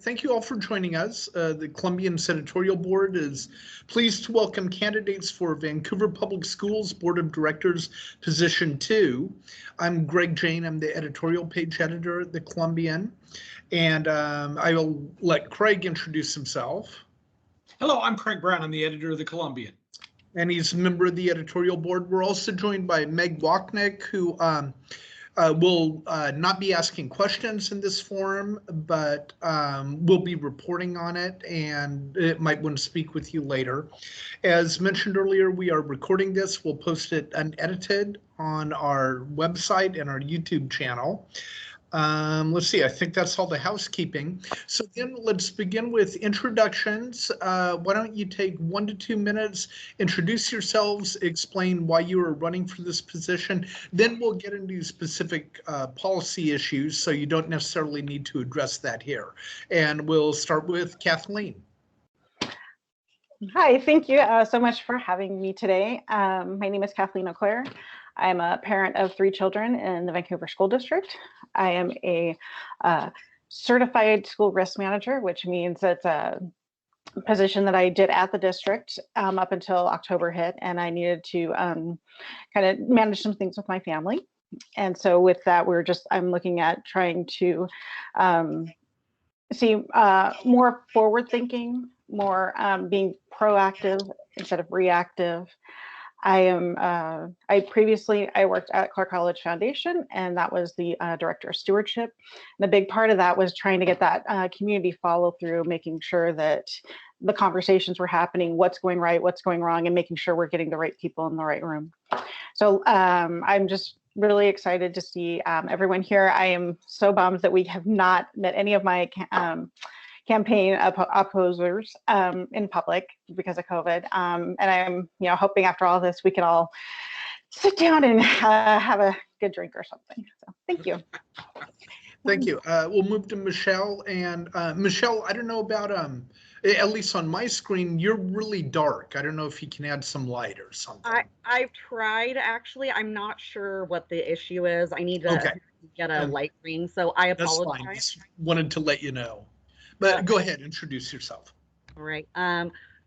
Thank you all for joining us. The Columbian's Editorial Board is pleased to welcome candidates for Vancouver Public Schools Board of Directors Position 2. I'm Greg Jane. I'm the editorial page editor at the Columbian. And I will let Craig introduce himself. Hello, I'm Craig Brown. I'm the editor of the Columbian. And he's a member of the editorial board. We're also joined by Meg Wachnick, who will not be asking questions in this forum, but we'll be reporting on it, and it might want to speak with you later. As mentioned earlier, we are recording this. We'll post it unedited on our website and our YouTube channel. Let's see, I think that's all the housekeeping. So then let's begin with introductions. Why don't you take 1 to 2 minutes, introduce yourselves, explain why you are running for this position. Then we'll get into specific policy issues, so you don't necessarily need to address that here. And we'll start with Kathleen. Hi, thank you so much for having me today. My name is Kathleen O'Clair. I'm a parent of 3 children in the Vancouver School District. I am a certified school risk manager, which means it's a position that I did at the district up until October hit, and I needed to kind of manage some things with my family. And so with that, I'm looking at trying to see more forward thinking, more being proactive instead of reactive. I previously worked at Clark College Foundation, and that was the director of stewardship. And a big part of that was trying to get that community follow through, making sure that the conversations were happening, what's going right, what's going wrong, and making sure we're getting the right people in the right room. So I'm just really excited to see everyone here. I am so bummed that we have not met any of my campaign opposers in public because of COVID. And I'm, hoping after all this, we can all sit down and have a good drink or something. So thank you. Thank you. We'll move to Michelle. And Michelle, I don't know about, at least on my screen, you're really dark. I don't know if you can add some light or something. I've tried, actually. I'm not sure what the issue is. I need to get a light ring, so I apologize. That's fine. Just wanted to let you know. But go ahead, introduce yourself. All right.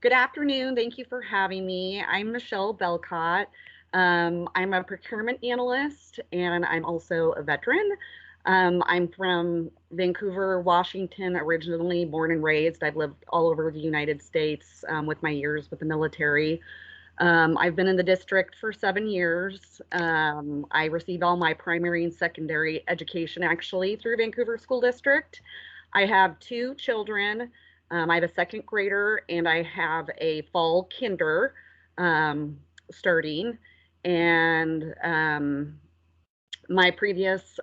Good afternoon. Thank you for having me. I'm Michelle Belcott. I'm a procurement analyst, and I'm also a veteran. I'm from Vancouver, Washington, originally born and raised. I've lived all over the United States with my years with the military. I've been in the district for 7 years. I received all my primary and secondary education actually through Vancouver School District. I have 2 children. I have a 2nd grader and I have a fall kinder starting. And my previous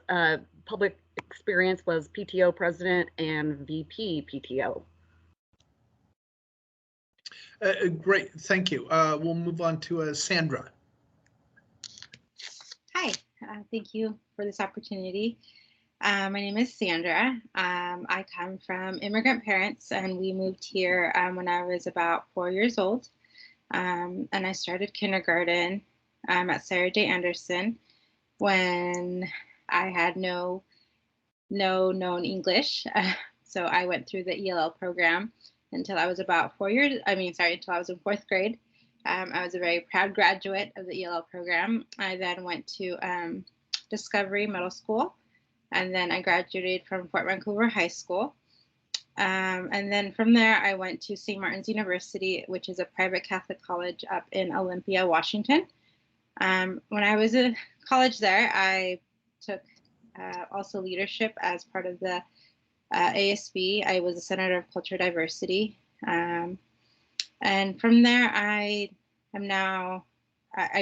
public experience was PTO president and VP PTO. Great, thank you. We'll move on to Sandra. Hi, thank you for this opportunity. My name is Sandra. I come from immigrant parents, and we moved here when I was about 4 years old. And I started kindergarten at Sarah J. Anderson when I had no known English. So I went through the ELL program until I was about until I was in 4th grade. I was a very proud graduate of the ELL program. I then went to Discovery Middle School. And then I graduated from Fort Vancouver High School. And then from there, I went to St. Martin's University, which is a private Catholic college up in Olympia, Washington. When I was in college there, I took also leadership as part of the ASB. I was a Senator of Culture Diversity. And from there, I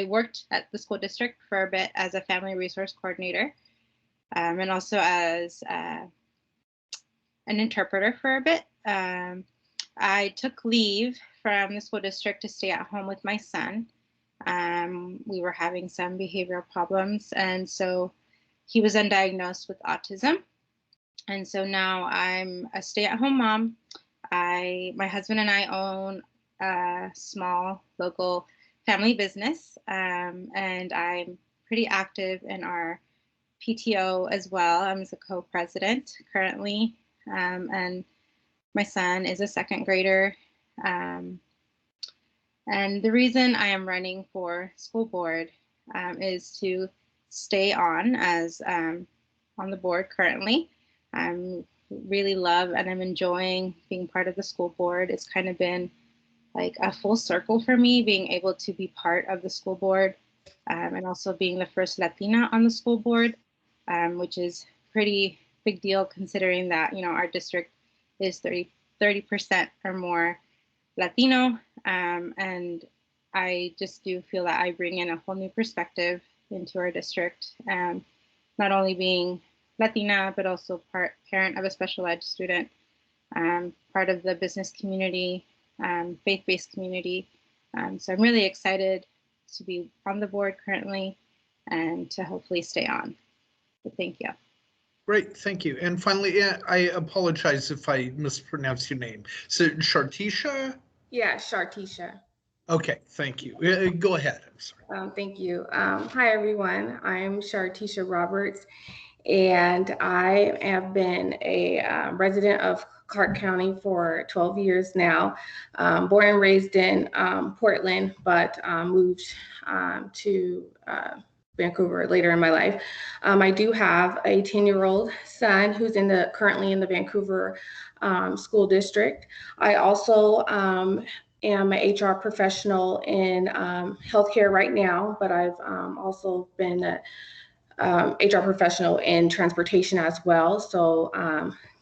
worked at the school district for a bit as a family resource coordinator. And also as an interpreter for a bit. I took leave from the school district to stay at home with my son. We were having some behavioral problems, and so he was undiagnosed with autism. And so now I'm a stay-at-home mom. My husband and I own a small local family business, and I'm pretty active in our PTO as well. I'm the co-president currently, and My son is a second grader. And the reason I am running for school board is to stay on as on the board currently. I really love and I'm enjoying being part of the school board. It's kind of been like a full circle for me, being able to be part of the school board and also being the first Latina on the school board, which is pretty big deal considering that, you know, our district is 30% or more Latino. And I just do feel that I bring in a whole new perspective into our district, not only being Latina, but also parent of a special ed student, part of the business community, faith-based community. So I'm really excited to be on the board currently and to hopefully stay on. So thank you. Great, thank you. And finally, I apologize if I mispronounce your name. So Shartisha? Yeah, Shartisha. Okay, thank you. Go ahead. I'm sorry. Thank you. Hi, everyone. I'm Shartisha Roberts, and I have been a resident of Clark County for 12 years now. Born and raised in Portland, but moved to Vancouver later in my life. I do have a 10-year-old son who's currently in the Vancouver school district. I also am an HR professional in healthcare right now, but I've also been a HR professional in transportation as well. So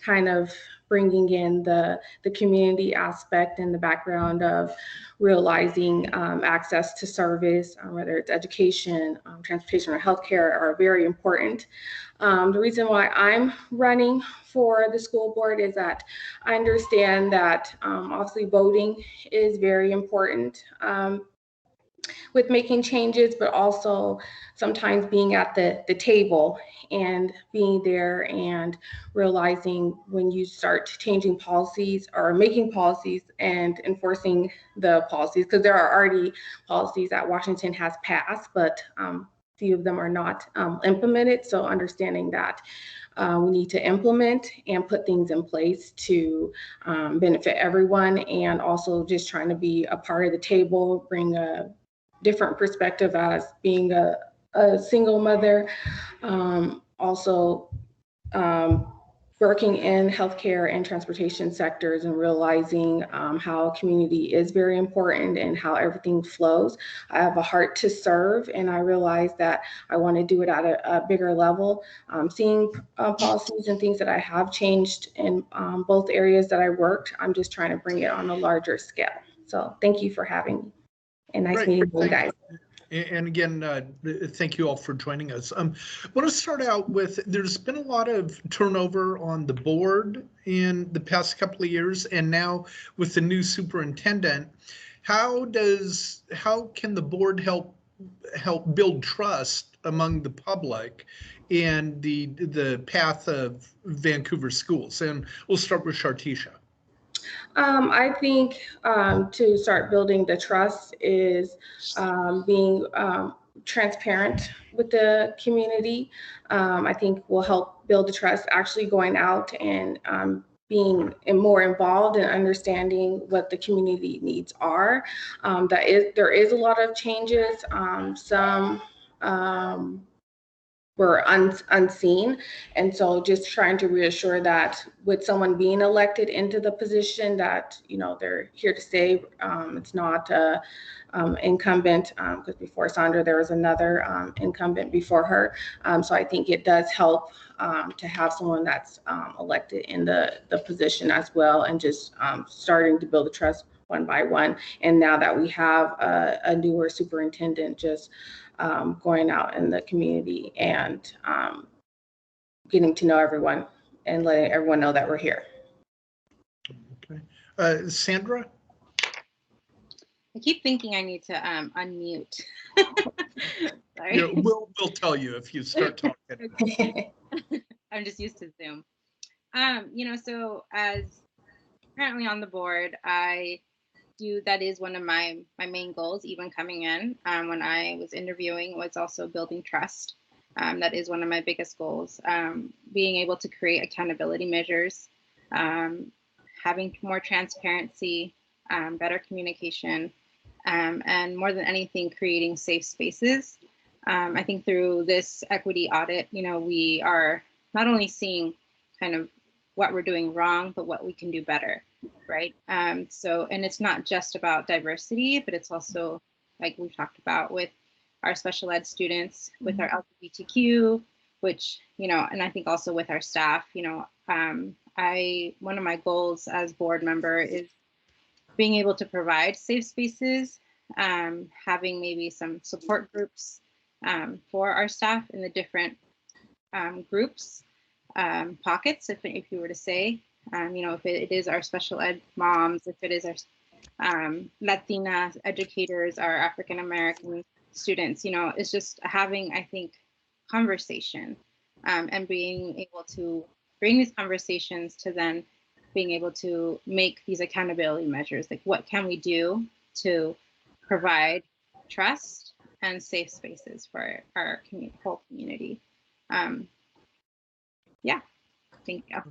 kind of bringing in the community aspect and the background of realizing access to service, whether it's education, transportation, or healthcare, are very important. The reason why I'm running for the school board is that I understand that obviously voting is very important with making changes, but also sometimes being at the table and being there and realizing when you start changing policies or making policies and enforcing the policies, because there are already policies that Washington has passed, but few of them are not implemented. So understanding that we need to implement and put things in place to benefit everyone, and also just trying to be a part of the table, bring a different perspective as being a single mother, also working in healthcare and transportation sectors and realizing how community is very important and how everything flows. I have a heart to serve, and I realize that I want to do it at a bigger level. Seeing policies and things that I have changed in both areas that I worked, I'm just trying to bring it on a larger scale. So thank you for having me. And nice meeting you guys. And again, thank you all for joining us. I want to start out with, there's been a lot of turnover on the board in the past couple of years, and now with the new superintendent, how can the board help build trust among the public and the path of Vancouver schools? And we'll start with Shartisha. I think to start building the trust is being transparent with the community. I think will help build the trust, actually going out and being more involved and understanding what the community needs are. There is a lot of changes. Some were unseen. And so just trying to reassure that with someone being elected into the position that, you know, they're here to stay. It's not incumbent, because before Sandra, there was another incumbent before her. So I think it does help to have someone that's elected in the position as well, and just starting to build the trust one by one. And now that we have a newer superintendent, just going out in the community and getting to know everyone and letting everyone know that we're here. Okay. Sandra? I keep thinking I need to unmute. Sorry. Yeah, we'll tell you if you start talking. Okay. I'm just used to Zoom. You know, so as currently on the board, that is one of my main goals, even coming in. When I was interviewing, was also building trust. That is one of my biggest goals. Being able to create accountability measures, having more transparency, better communication, and more than anything, creating safe spaces. I think through this equity audit, we are not only seeing kind of what we're doing wrong, but what we can do better, right? And it's not just about diversity, but it's also, like we've talked about, with our special ed students, with our LGBTQ, which, and I think also with our staff, one of my goals as board member is being able to provide safe spaces, having maybe some support groups for our staff in the different groups, pockets, if you were to say, if it is our special ed moms, if it is our Latina educators, our African American students, it's just having, I think, conversation and being able to bring these conversations to then being able to make these accountability measures, like what can we do to provide trust and safe spaces for our whole community. Yeah, thank you.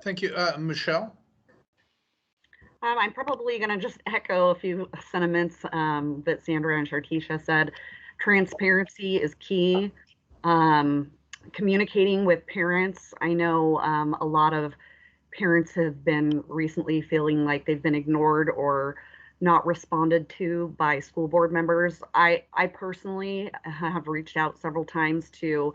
Thank you. Michelle? I'm probably going to just echo a few sentiments that Sandra and Shartisha said. Transparency is key. Communicating with parents. I know a lot of parents have been recently feeling like they've been ignored or not responded to by school board members. I personally have reached out several times to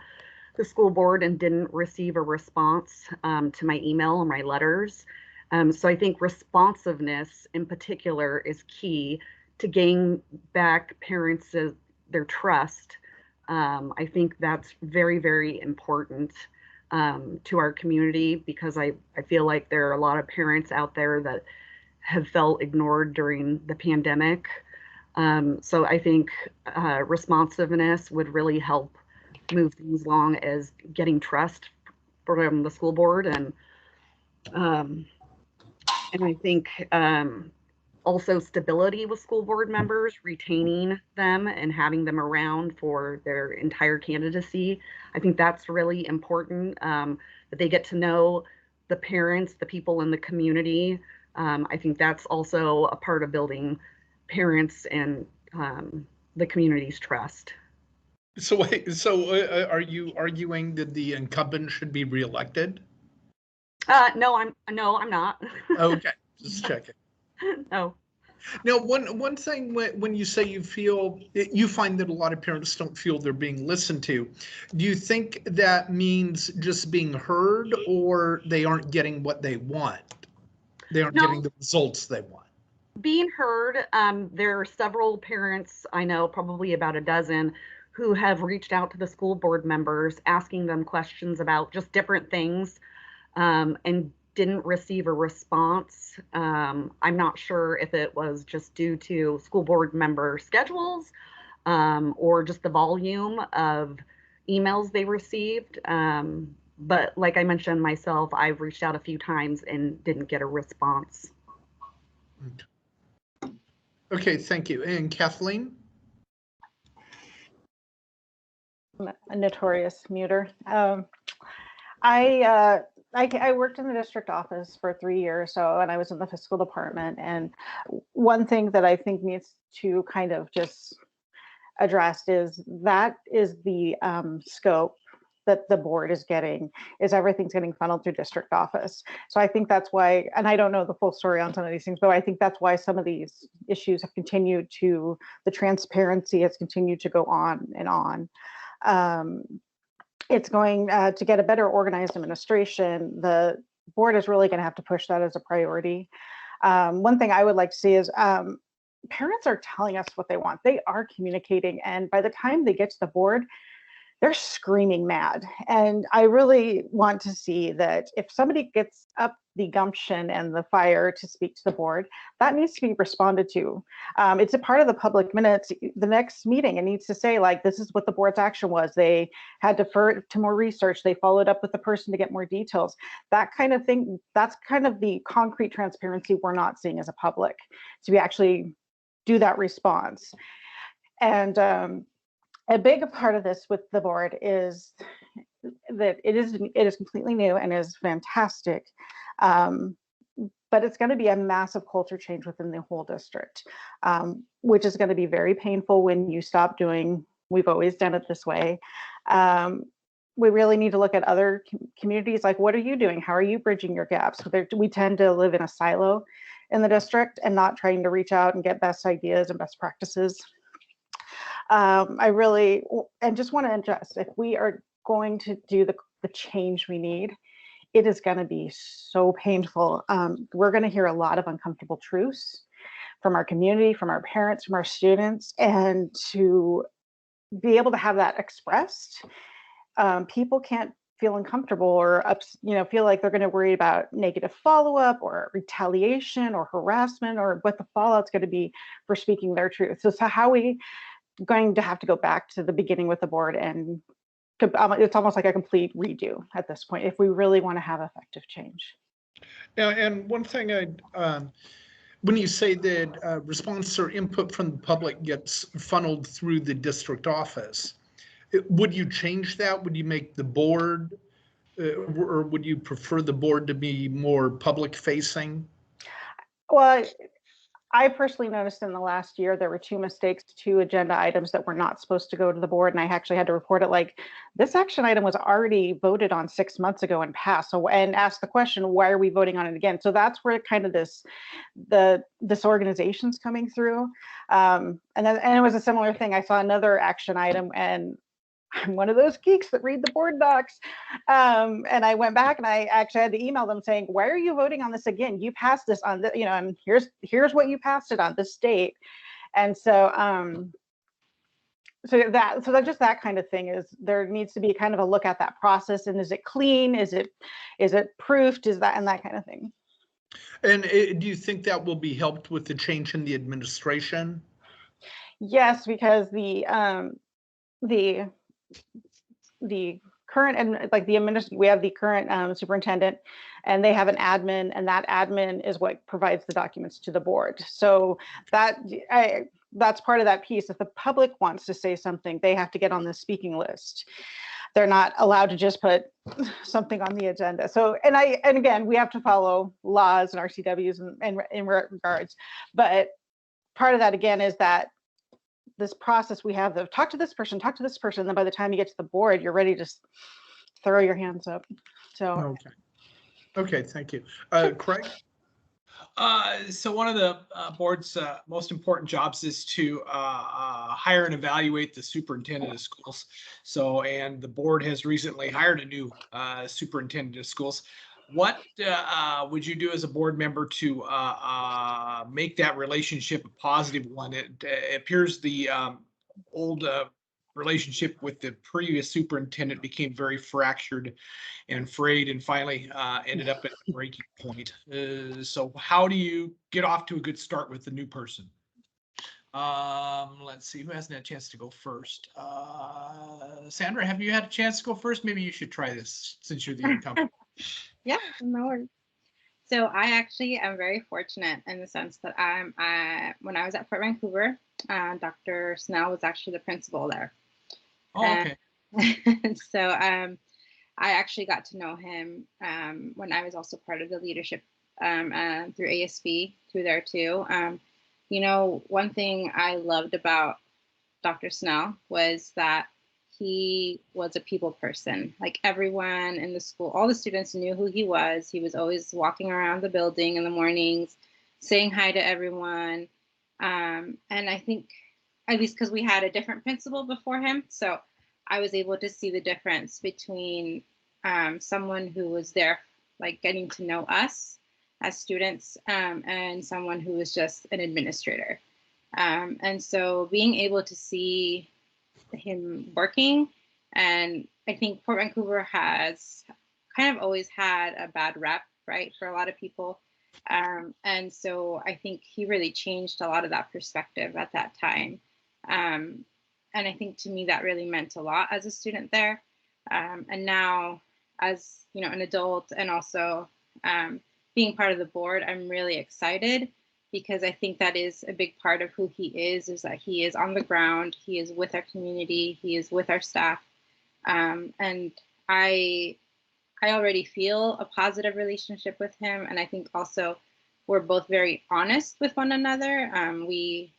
the school board and didn't receive a response to my email or my letters. So I think responsiveness in particular is key to gain back parents' their trust. I think that's very, very important to our community, because I feel like there are a lot of parents out there that have felt ignored during the pandemic. So I think responsiveness would really help move things along as getting trust from the school board. And I think also stability with school board members, retaining them and having them around for their entire candidacy. I think that's really important, that they get to know the parents, the people in the community. I think that's also a part of building parents and the community's trust. So are you arguing that the incumbent should be reelected? No, I'm not. Okay, just checking. No. Now, one thing, when you say you find that a lot of parents don't feel they're being listened to, do you think that means just being heard, or they aren't getting what they want? They aren't getting the results they want? Being heard. There are several parents, I know probably about a dozen, who have reached out to the school board members asking them questions about just different things, and didn't receive a response. I'm not sure if it was just due to school board member schedules, or just the volume of emails they received. But like I mentioned myself, I've reached out a few times and didn't get a response. Okay, thank you. And Kathleen? A notorious muter. I worked in the district office for 3 years, and I was in the fiscal department. And one thing that I think needs to kind of just addressed is the scope that the board is getting, is everything's getting funneled through district office. So I think that's why, and I don't know the full story on some of these things, but I think that's why some of these issues have continued to, the transparency has continued to go on and on. It's going to get a better organized administration. The board is really going to have to push that as a priority. One thing I would like to see is parents are telling us what they want. They are communicating, and by the time they get to the board, they're screaming mad. And I really want to see that if somebody gets up the gumption and the fire to speak to the board, that needs to be responded to. It's a part of the public minutes. The next meeting, it needs to say, like, this is what the board's action was. They had deferred to more research. They followed up with the person to get more details. That kind of thing, that's kind of the concrete transparency we're not seeing as a public, to be actually do that response. And a big part of this with the board is that it is completely new and is fantastic. but it's going to be a massive culture change within the whole district, which is going to be very painful when you stop doing, we've always done it this way. We really need to look at other communities, like, what are you doing? How are you bridging your gaps? We tend to live in a silo in the district and not trying to reach out and get best ideas and best practices. I really, and just want to address, if we are going to do the change we need, it is going to be so painful. We're going to hear a lot of uncomfortable truths from our community, from our parents, from our students, and to be able to have that expressed, people can't feel uncomfortable or feel like they're going to worry about negative follow-up or retaliation or harassment or what the fallout's going to be for speaking their truth. So how we going to have to go back to the beginning with the board, and it's almost like a complete redo at this point if we really want to have effective change. Yeah, and one thing when you say that response or input from the public gets funneled through the district office, would you change that? Would you make the board, or would you prefer the board to be more public facing? Well, I personally noticed in the last year there were 2 mistakes, 2 agenda items that were not supposed to go to the board, and I actually had to report it like, this action item was already voted on 6 months ago and passed. So, and ask the question, why are we voting on it again? So that's where kind of this disorganization's coming through. And it was a similar thing. I saw another action item, and I'm one of those geeks that read the board docs. And I went back and I actually had to email them saying, why are you voting on this again? You passed this on, and here's what you passed it on, this date. And so, so that just that kind of thing is, there needs to be kind of a look at that process, and is it clean? Is it proofed? Is that, and that kind of thing. And do you think that will be helped with the change in the administration? Yes, because the current, and like we have the current superintendent, and they have an admin, and that admin is what provides the documents to the board. So that's part of that piece. If the public wants to say something, they have to get on the speaking list. They're not allowed to just put something on the agenda. So, and again, we have to follow laws and RCWs in regards, but part of that again is that this process we have of talk to this person, and then by the time you get to the board, you're ready to throw your hands up. So okay, thank you. Craig? So one of the board's most important jobs is to hire and evaluate the superintendent of schools. So, and the board has recently hired a new superintendent of schools. What would you do as a board member to make that relationship a positive one? It appears the old relationship with the previous superintendent became very fractured and frayed, and finally ended up at a breaking point. So how do you get off to a good start with the new person? Let's see, who hasn't had a chance to go first? Sandra, have you had a chance to go first? Maybe you should try this since you're the incumbent. Yeah, no worries. So I actually am very fortunate in the sense that when I was at Fort Vancouver, Dr. Snell was actually the principal there. Oh, okay. So I actually got to know him when I was also part of the leadership through ASB through there too. One thing I loved about Dr. Snell was that he was a people person. Like, everyone in the school, all the students knew who he was. He was always walking around the building in the mornings, saying hi to everyone. And I think, at least because we had a different principal before him, so I was able to see the difference between someone who was there, like, getting to know us as students, and someone who was just an administrator. And so being able to see him working, and I think Fort Vancouver has kind of always had a bad rep, right, for a lot of people. And so I think he really changed a lot of that perspective at that time. And I think to me that really meant a lot as a student there. And now, as an adult, and also being part of the board, I'm really excited, because I think that is a big part of who he is that he is on the ground, he is with our community, he is with our staff. And I I already feel a positive relationship with him, and I think also we're both very honest with one another. We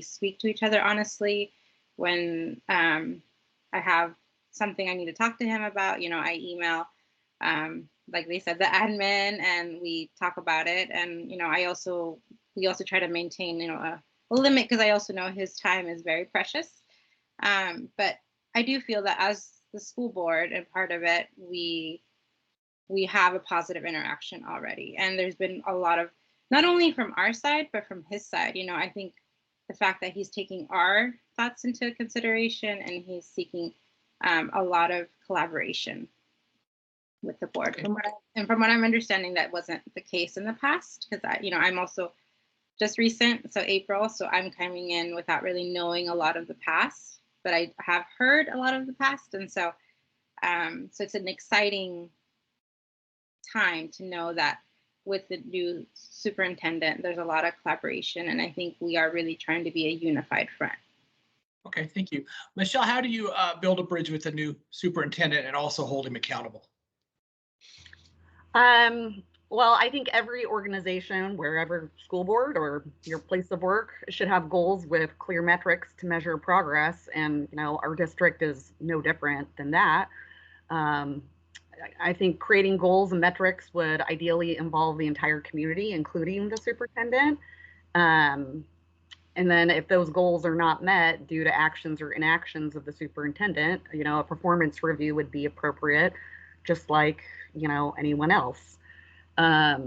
speak to each other honestly. When I have something I need to talk to him about, you know, I email, like they said, the admin, and we talk about it. And you know, we also try to maintain, you know, a limit, because I also know his time is very precious. But I do feel that as the school board and part of it, we have a positive interaction already. And there's been a lot of, not only from our side, but from his side. You know, I think the fact that he's taking our thoughts into consideration, and he's seeking a lot of collaboration with the board. Okay. From what I'm understanding, that wasn't the case in the past, because you know, I'm also just recent, so April, so I'm coming in without really knowing a lot of the past, but I have heard a lot of the past. And so so it's an exciting time to know that with the new superintendent, there's a lot of collaboration, and I think we are really trying to be a unified front. Okay, thank you. Michelle, how do you build a bridge with the new superintendent and also hold him accountable? Well, I think every organization, wherever school board or your place of work, should have goals with clear metrics to measure progress. And, you know, our district is no different than that. I think creating goals and metrics would ideally involve the entire community, including the superintendent. And then if those goals are not met due to actions or inactions of the superintendent, you know, a performance review would be appropriate, just like, you know, anyone else. I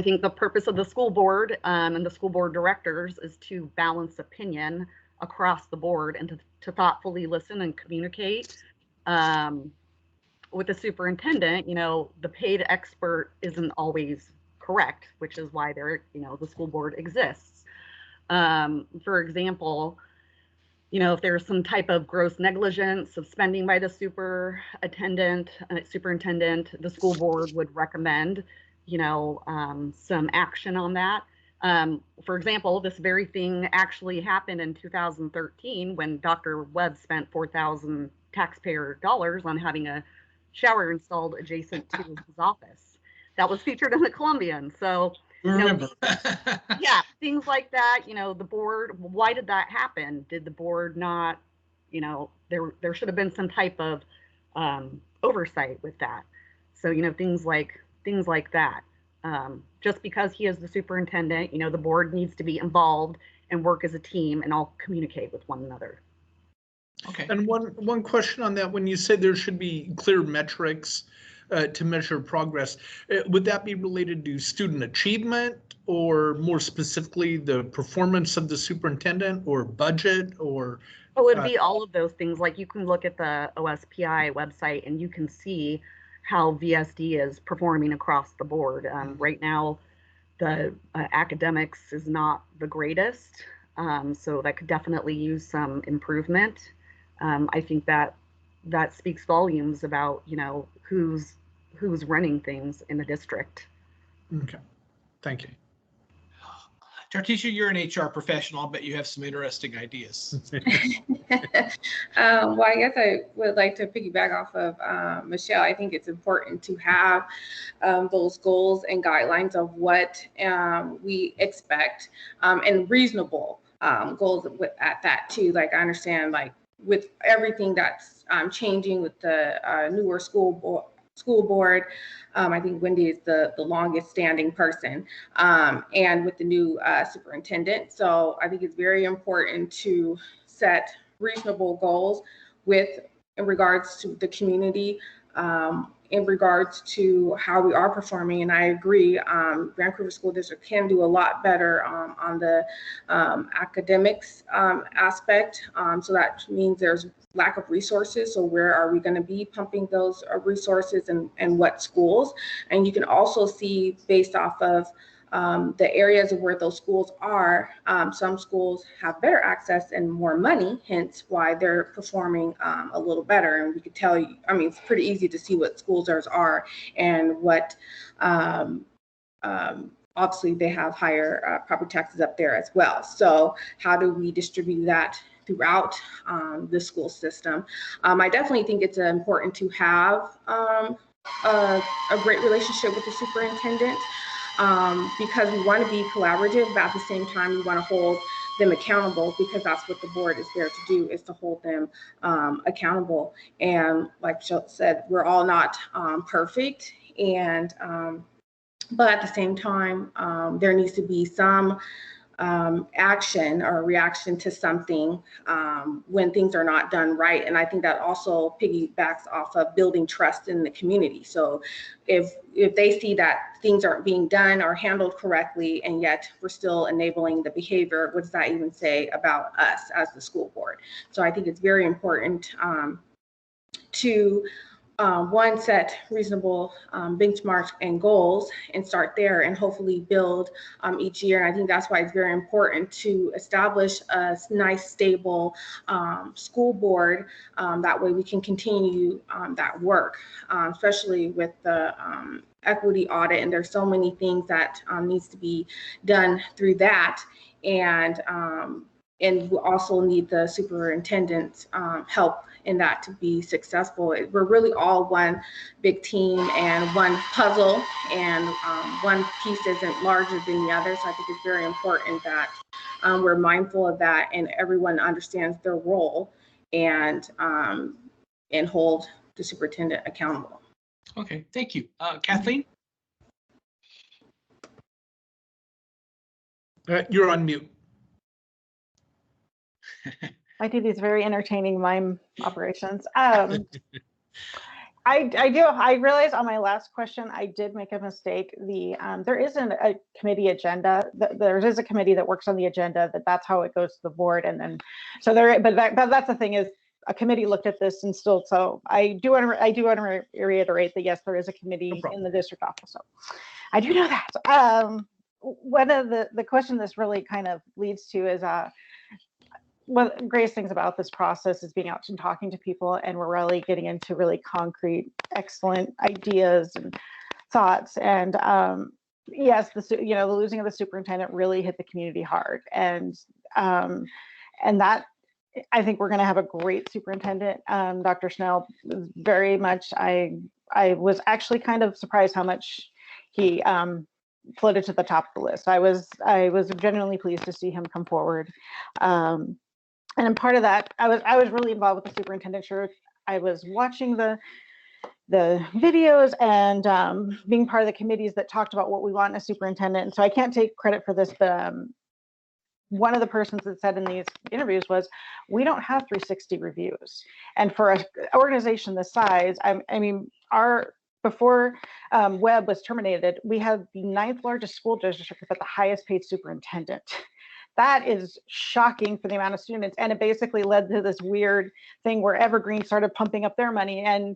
think the purpose of the school board and the school board directors is to balance opinion across the board, and to thoughtfully listen and communicate. With the superintendent, you know, the paid expert isn't always correct, which is why you know, the school board exists. For example, you know, if there's some type of gross negligence of spending by the superintendent, the school board would recommend, you know, some action on that. For example, this very thing actually happened in 2013 when Dr. Webb spent $4,000 taxpayer dollars on having a shower installed adjacent to his office. That was featured in the Columbian. So, Remember. Yeah, things like that. You know, the board, why did that happen? Did the board not, you know, there should have been some type of oversight with that. So, you know, things like that. Just because he is the superintendent, you know, the board needs to be involved and work as a team and all communicate with one another. Okay. And one question on that, when you say there should be clear metrics to measure progress, would that be related to student achievement, or more specifically the performance of the superintendent, or budget, or? Oh, it'd be all of those things. Like, you can look at the OSPI website and you can see how VSD is performing across the board. Right now, the academics is not the greatest, so that could definitely use some improvement. I think that speaks volumes about, you know, who's running things in the district. Okay, thank you. Shartisha, you're an HR professional. I'll bet you have some interesting ideas. Well, I guess I would like to piggyback off of Michelle. I think it's important to have those goals and guidelines of what we expect, and reasonable goals at that too. Like, I understand, like, with everything that's changing with the newer school board, I think Wendy is the longest standing person, and with the new superintendent. So I think it's very important to set reasonable goals in regards to the community, in regards to how we are performing. And I agree, Vancouver School District can do a lot better on the academics aspect. So that means there's lack of resources. So where are we going to be pumping those resources, and what schools? And you can also see, based off of the areas of where those schools are, some schools have better access and more money, hence why they're performing a little better. And we could tell you, I mean, it's pretty easy to see what schools theirs are, and what obviously they have higher property taxes up there as well. So how do we distribute that throughout the school system? I definitely think it's important to have a great relationship with the superintendent because we want to be collaborative, but at the same time, we want to hold them accountable because that's what the board is there to do, is to hold them accountable. And like Jill said, we're all not perfect, and but at the same time, there needs to be some action or reaction to something when things are not done right. And I think that also piggybacks off of building trust in the community. So if they see that things aren't being done or handled correctly, and yet we're still enabling the behavior, what does that even say about us as the school board? So I think it's very important to one, set reasonable benchmarks and goals and start there and hopefully build each year. And I think that's why it's very important to establish a nice, stable school board. That way we can continue that work, especially with the equity audit. And there's so many things that needs to be done through that. And we also need the superintendent's help in that to be successful. We're really all one big team and one puzzle, and one piece isn't larger than the other. So I think it's very important that we're mindful of that and everyone understands their role and hold the superintendent accountable. Okay, thank you. Kathleen? You're on mute. I do these very entertaining mime operations. I realized on my last question, I did make a mistake. There isn't a committee agenda. There is a committee that works on the agenda, that's how it goes to the board. And then, so there, but that's the thing, is a committee looked at this and still, so I do want to reiterate that yes, there is a committee in the district office. So I do know that. One of the question this really kind of leads to is, one of the greatest things about this process is being out and talking to people, and we're really getting into really concrete, excellent ideas and thoughts. And yes, the losing of the superintendent really hit the community hard, and that, I think we're going to have a great superintendent. Dr. Schnell, very much. I was actually kind of surprised how much he floated to the top of the list. I was genuinely pleased to see him come forward. And part of that, I was really involved with the superintendent search. I was watching the videos and being part of the committees that talked about what we want in a superintendent. And so I can't take credit for this, but one of the persons that said in these interviews was, we don't have 360 reviews. And for an organization this size, I mean, before Webb was terminated, we had the 9th largest school district with the highest paid superintendent. That is shocking for the amount of students. And it basically led to this weird thing where Evergreen started pumping up their money, and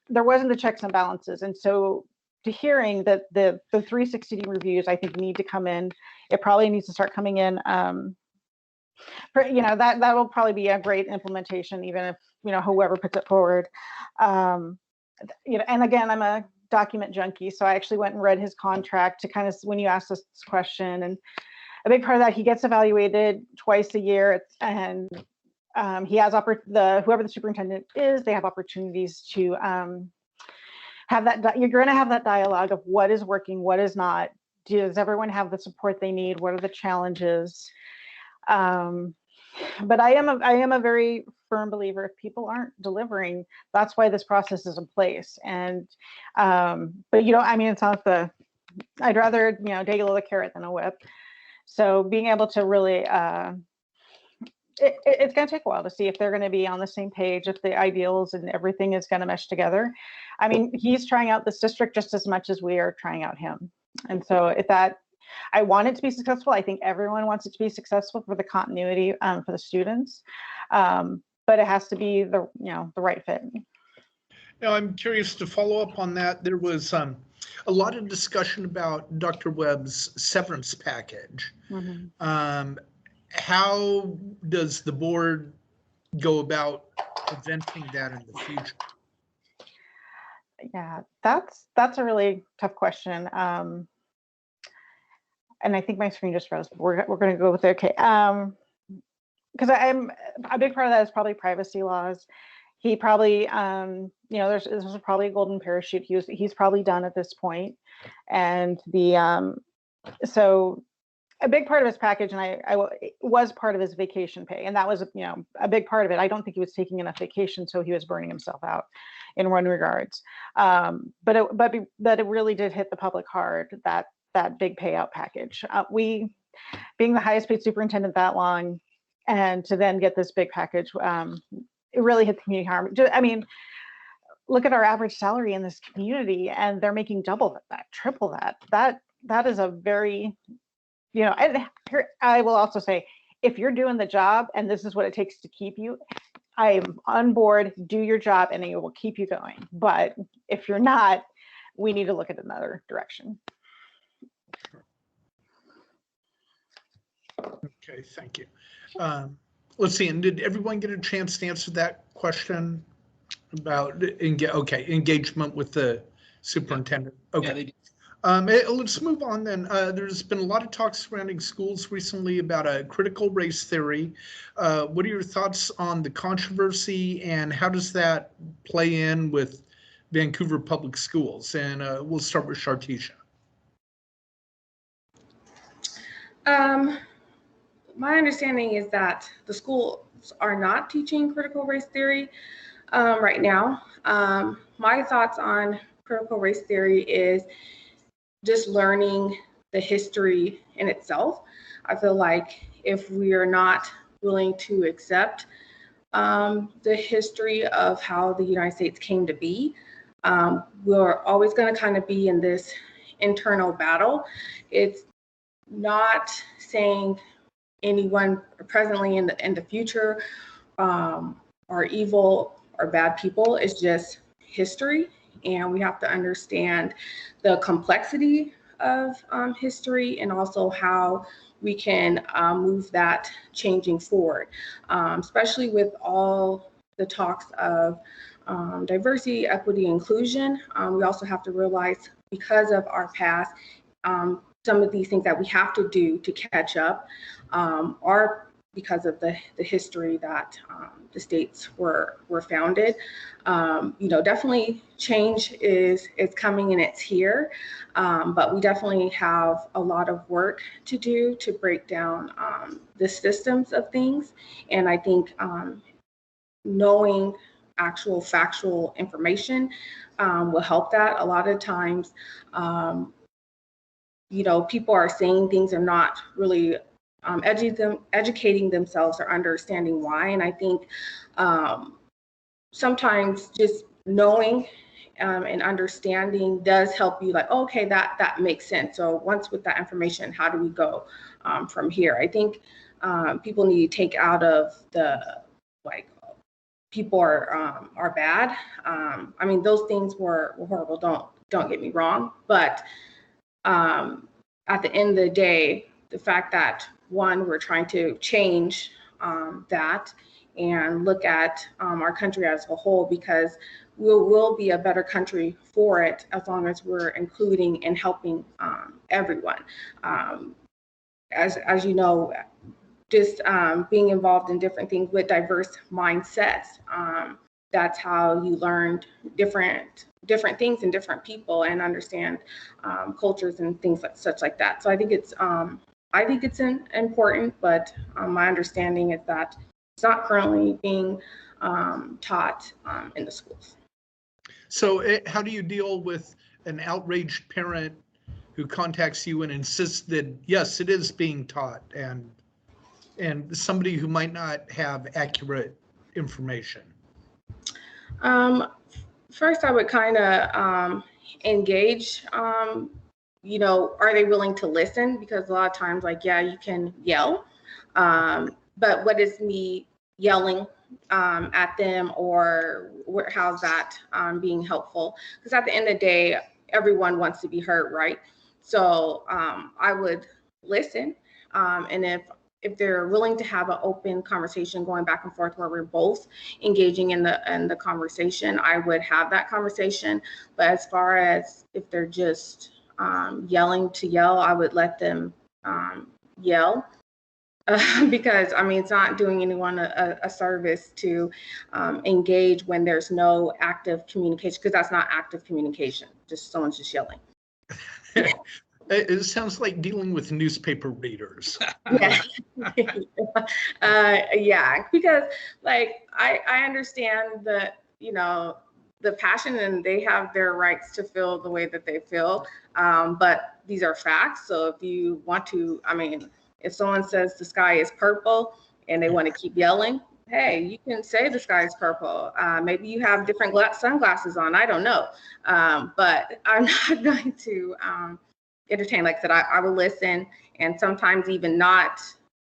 there wasn't the checks and balances. And so to hearing that the 360 reviews, I think, need to come in, it probably needs to start coming in. That will probably be a great implementation, even if, whoever puts it forward. And again, I'm a document junkie. So I actually went and read his contract to kind of, when you asked this question, and a big part of that, he gets evaluated twice a year, and he has whoever the superintendent is, they have opportunities to have that. You're going to have that dialogue of what is working, what is not. Does everyone have the support they need? What are the challenges? But I am a very firm believer, if people aren't delivering, that's why this process is in place. And but it's not I'd rather dangle the carrot than a whip. So being able to really, it's going to take a while to see if they're going to be on the same page, if the ideals and everything is going to mesh together. I mean, he's trying out this district just as much as we are trying out him. And so I want it to be successful. I think everyone wants it to be successful for the continuity for the students, but it has to be the right fit. Now, I'm curious to follow up on that. There was a lot of discussion about Dr. Webb's severance package. Mm-hmm. How does the board go about preventing that in the future? Yeah, that's a really tough question. And I think my screen just froze. But we're going to go with it. Okay. Because I'm a big part of that is probably privacy laws. he probably, this was probably a golden parachute. He's probably done at this point. And so a big part of his package, and it was part of his vacation pay, and that was, a big part of it. I don't think he was taking enough vacation, so he was burning himself out in one regards. But it really did hit the public hard, that big payout package. We, being the highest paid superintendent that long, and to then get this big package, it really hit the community harm. I mean, look at our average salary in this community, and they're making double that, triple that. That is a very, and here, I will also say, if you're doing the job and this is what it takes to keep you, I am on board. Do your job and it will keep you going. But if you're not, we need to look at another direction. Okay, thank you. Let's see, and did everyone get a chance to answer that question about engagement with the superintendent? Okay. Yeah, they did. Let's move on then. There's been a lot of talk surrounding schools recently about a critical race theory. What are your thoughts on the controversy, and how does that play in with Vancouver Public Schools? And we'll start with Shartisha. My understanding is that the schools are not teaching critical race theory right now. My thoughts on critical race theory is just learning the history in itself. I feel like if we are not willing to accept the history of how the United States came to be, we're always going to kind of be in this internal battle. It's not saying anyone presently in the future are evil or bad people. It's just history, and we have to understand the complexity of history, and also how we can move that changing forward, especially with all the talks of diversity, equity, inclusion. We also have to realize, because of our past, some of these things that we have to do to catch up are because of the history that the states were founded. Definitely change is coming and it's here, but we definitely have a lot of work to do to break down the systems of things. And I think knowing actual factual information will help that. A lot of times, people are saying things and not really educating themselves or understanding why. And I think sometimes just knowing and understanding does help you, like, okay, that makes sense. So once with that information, how do we go from here? I think people need to take out of the, like, people are bad. I mean, those things were horrible. Don't get me wrong, but at the end of the day, the fact that, one, we're trying to change that and look at our country as a whole, because we'll be a better country for it as long as we're including and helping everyone. As you know, just being involved in different things with diverse mindsets, that's how you learn different things and different people, and understand cultures and things such like that. So I think it's important, but my understanding is that it's not currently being taught in the schools. So how do you deal with an outraged parent who contacts you and insists that, yes, it is being taught, and somebody who might not have accurate information? First, I would kind of engage, are they willing to listen? Because a lot of times, like, yeah, you can yell, but what is me yelling at them, or how's that being helpful? Because at the end of the day, everyone wants to be heard, right? So I would listen, and if they're willing to have an open conversation going back and forth where we're both engaging in the conversation, I would have that conversation. But as far as if they're just yelling to yell, I would let them yell. because I mean, it's not doing anyone a service to engage when there's no active communication, because that's not active communication. Just someone's just yelling. It sounds like dealing with newspaper readers. Yeah. Yeah, because like I understand the, you know, the passion, and they have their rights to feel the way that they feel, but these are facts. So if you want to, I mean, if someone says the sky is purple and they want to keep yelling, hey, you can say the sky is purple. Maybe you have different sunglasses on. I don't know. But I'm not going to entertain. Like I said, I will listen, and sometimes even not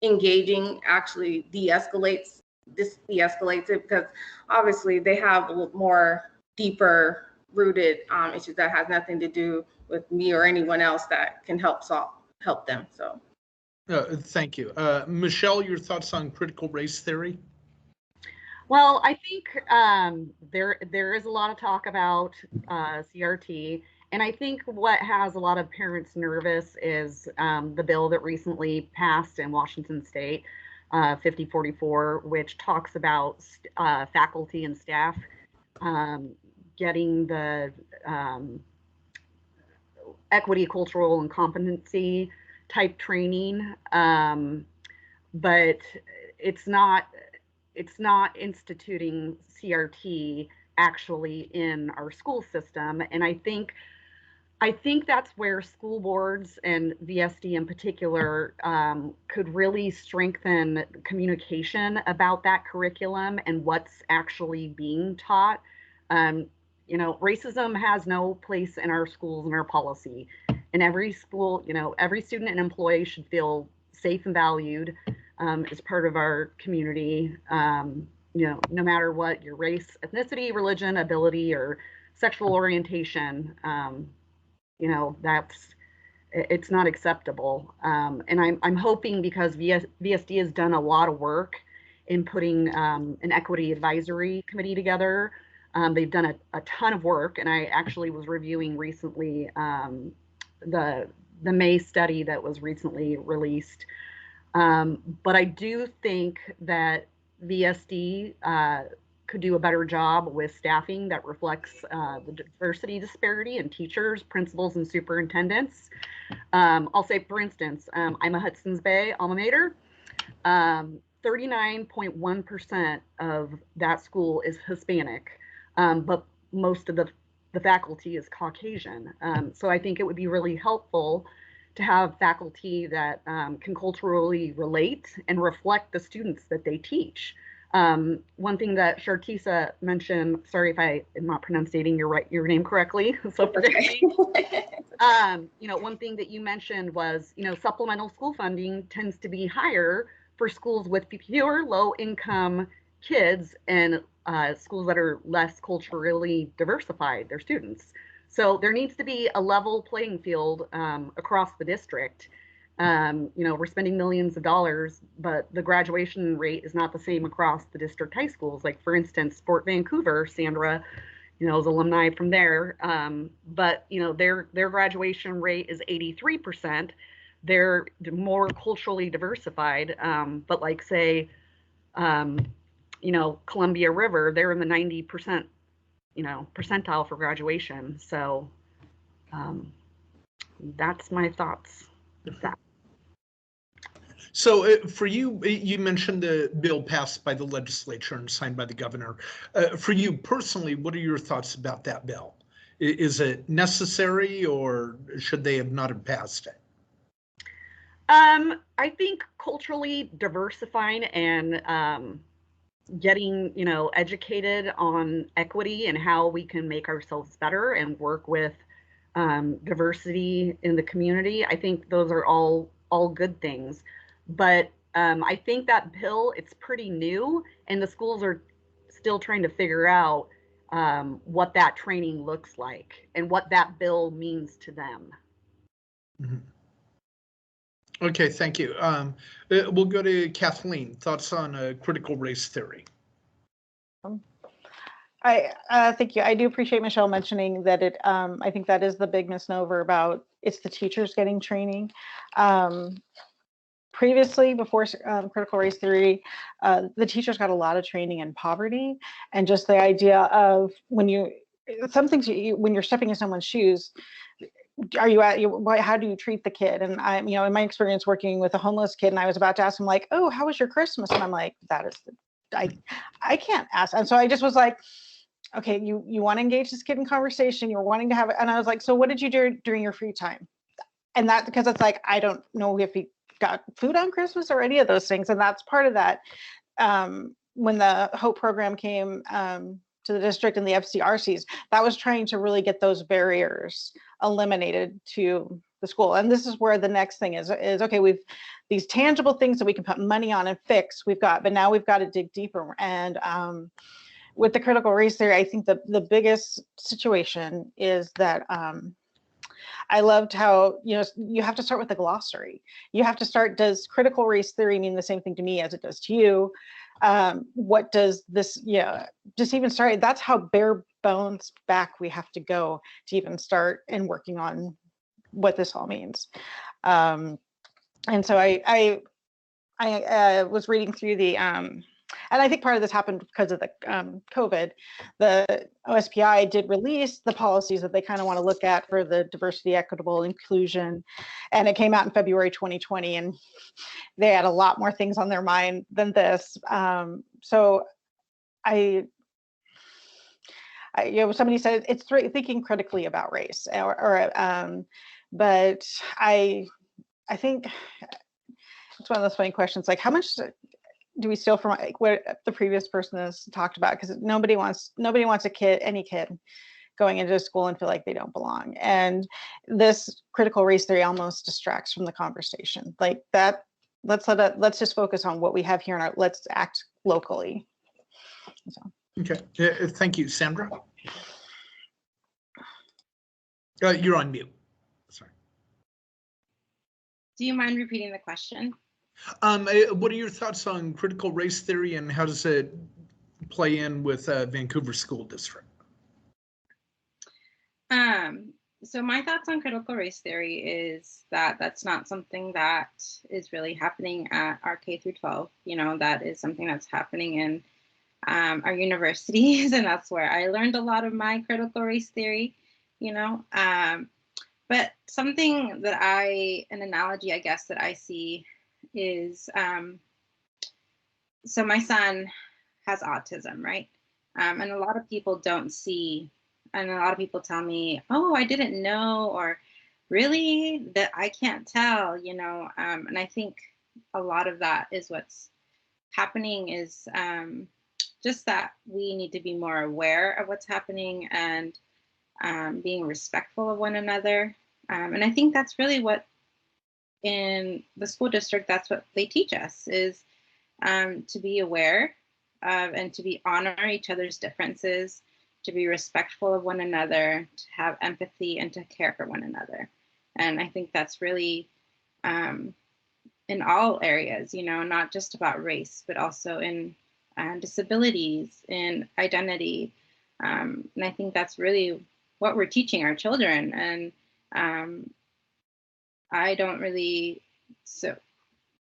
engaging actually de-escalates it, because obviously they have a little more deeper rooted issues that has nothing to do with me or anyone else that can help them. So. Thank you. Michelle, your thoughts on critical race theory? Well, I think there is a lot of talk about CRT, and I think what has a lot of parents nervous is the bill that recently passed in Washington State, 5044, which talks about faculty and staff getting the equity, cultural, and competency type training, but it's not instituting CRT actually in our school system. And I think that's where school boards and VSD in particular could really strengthen communication about that curriculum and what's actually being taught. You know, racism has no place in our schools and our policy. In every school, you know, every student and employee should feel safe and valued as part of our community, you know, no matter what your race, ethnicity, religion, ability, or sexual orientation. You know, it's not acceptable. And I'm hoping, because VSD has done a lot of work in putting an equity advisory committee together. They've done a ton of work, and I actually was reviewing recently the May study that was recently released. But I do think that VSD could do a better job with staffing that reflects the diversity disparity in teachers, principals, and superintendents. I'll say, for instance, I'm a Hudson's Bay alma mater. 39.1% of that school is Hispanic, but most of the faculty is Caucasian. So I think it would be really helpful to have faculty that can culturally relate and reflect the students that they teach. One thing that Shartisha mentioned, sorry if I am not pronouncing your name correctly, so forgive me. You know, one thing that you mentioned was, you know, supplemental school funding tends to be higher for schools with fewer low-income kids and schools that are less culturally diversified, their students. So there needs to be a level playing field across the district. You know, we're spending millions of dollars, but the graduation rate is not the same across the district high schools. Like, for instance, Fort Vancouver, Sandra, you know, is alumni from there. But, you know, their graduation rate is 83%. They're more culturally diversified. But like, say, you know, Columbia River, they're in the 90%, you know, percentile for graduation. So that's my thoughts with that. So for you, you mentioned the bill passed by the legislature and signed by the governor. For you personally, what are your thoughts about that bill? Is it necessary, or should they have not have passed it? I think culturally diversifying and getting, you know, educated on equity and how we can make ourselves better and work with diversity in the community. I think those are all good things. But I think that bill, it's pretty new, and the schools are still trying to figure out what that training looks like and what that bill means to them. Mm-hmm. Okay, thank you. We'll go to Kathleen. Thoughts on critical race theory? Thank you. I do appreciate Michelle mentioning that it. I think that is the big misnomer about it's the teachers getting training. previously, before critical race theory, the teachers got a lot of training in poverty, and just the idea of when you're stepping in someone's shoes, are you how do you treat the kid? And I, in my experience working with a homeless kid, and I was about to ask him like, oh, how was your Christmas? And I'm like, I can't ask. And so I just was like, okay, you want to engage this kid in conversation, you're wanting to have it. And I was like, so what did you do during your free time? And that, because it's like, I don't know if he got food on Christmas or any of those things. And that's part of that. When the HOPE program came to the district and the FCRCs, that was trying to really get those barriers eliminated to the school. And this is where the next thing is okay, we've these tangible things that we can put money on and fix, but now we've got to dig deeper. And with the critical race theory, I think the biggest situation is that I loved how, you have to start with the glossary. You have to start, does critical race theory mean the same thing to me as it does to you? What does this, just even start, that's how bare bones back we have to go to even start and working on what this all means. And so I was reading through the, and I think part of this happened because of the COVID. The OSPI did release the policies that they kind of want to look at for the diversity, equitable inclusion. And it came out in February 2020, and they had a lot more things on their mind than this. So somebody said it's thinking critically about race, but I think it's one of those funny questions, like how much do we steal from like what the previous person has talked about? Because nobody wants any kid going into school and feel like they don't belong. And this critical race theory almost distracts from the conversation. Like that, let's just focus on what we have here and let's act locally. So. Okay, thank you, Sandra. You're on mute. Sorry. Do you mind repeating the question? What are your thoughts on critical race theory and how does it play in with Vancouver School District? So my thoughts on critical race theory is that that's not something that is really happening at our K through 12. That is something that's happening in our universities, and that's where I learned a lot of my critical race theory. But something that an analogy, I guess, that I see is, so my son has autism, right? And a lot of people don't see, and a lot of people tell me, oh, I didn't know, or really, that I can't tell, and I think a lot of that is what's happening is just that we need to be more aware of what's happening and being respectful of one another. And I think that's really what in the school district, that's what they teach us, is to be aware of and to honor each other's differences, to be respectful of one another, to have empathy and to care for one another. And I think that's really in all areas, not just about race, but also in disabilities, in identity. And I think that's really what we're teaching our children. And I don't really, so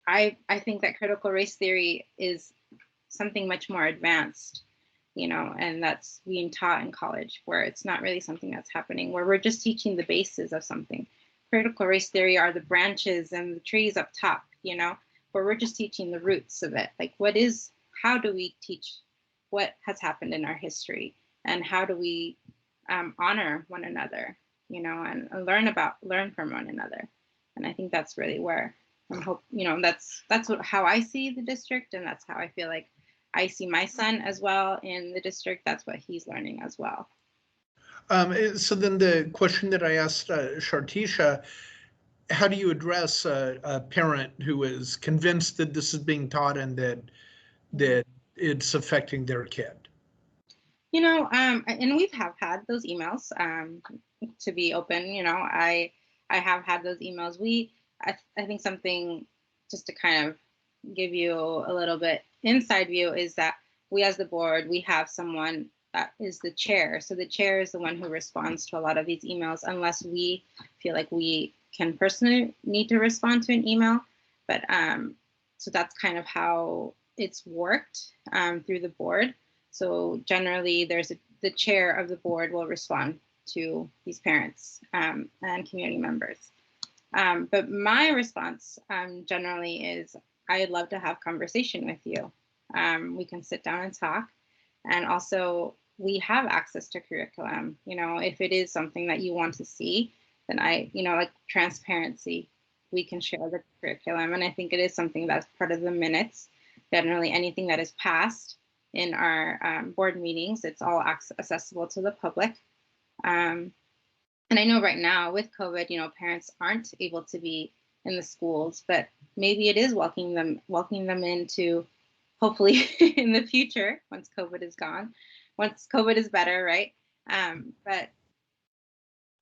I think that critical race theory is something much more advanced, and that's being taught in college, where it's not really something that's happening, where we're just teaching the bases of something. Critical race theory are the branches and the trees up top, where we're just teaching the roots of it. Like how do we teach what has happened in our history, and how do we honor one another, and learn from one another. And I think that's really where that's how I see the district, and that's how I feel like I see my son as well in the district. That's what he's learning as well. So then the question that I asked Shartisha, how do you address a parent who is convinced that this is being taught and that it's affecting their kid? And we have had those emails, to be open, I have had those emails. I think something just to kind of give you a little bit inside view is that we as the board, we have someone that is the chair. So the chair is the one who responds to a lot of these emails, unless we feel like we can personally need to respond to an email. But so that's kind of how it's worked through the board. So generally, the chair of the board will respond to these parents and community members. But my response generally is, I'd love to have conversation with you. We can sit down and talk. And also, we have access to curriculum. You know, if it is something that you want to see, then like transparency, we can share the curriculum. And I think it is something that's part of the minutes. Generally, anything that is passed in our board meetings, it's all accessible to the public. And I know right now with COVID, you know, parents aren't able to be in the schools, but maybe it is welcoming them into, hopefully in the future, once COVID is gone, once COVID is better, right? But